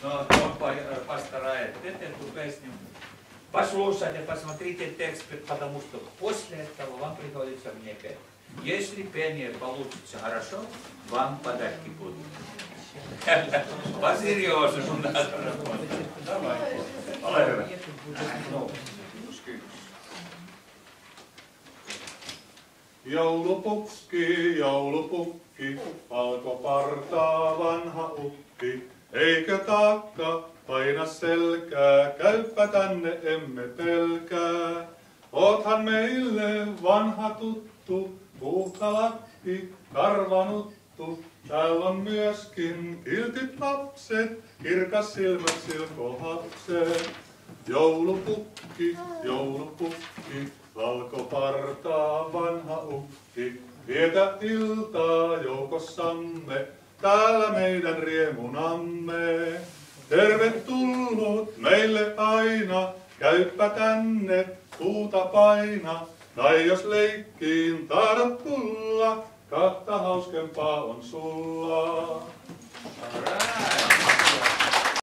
Но пастора это песню послушать, посмотрите текст, потому что после этого вам приходится мне петь. Если пение получится хорошо, вам подарки будут. По-серьезному надо работать. Давай. Joulupukki, joulupukki, valkopartaa vanha ukki. Eikö taakka paina selkää, käyppä tänne emme pelkää. Oothan meille vanha tuttu, puhta Lappi, karvanuttu. Täällä on myöskin kiltit lapset, kirkas silmät silkohapset. Joulupukki, joulupukki, valkopartaa vanha ukki. Vietä iltaa joukossamme, täällä meidän riemunamme. Tervetullut meille aina, käyppä tänne, puuta paina. Tai jos leikkiin tahdot tulla, kahta hauskempaa on sulla.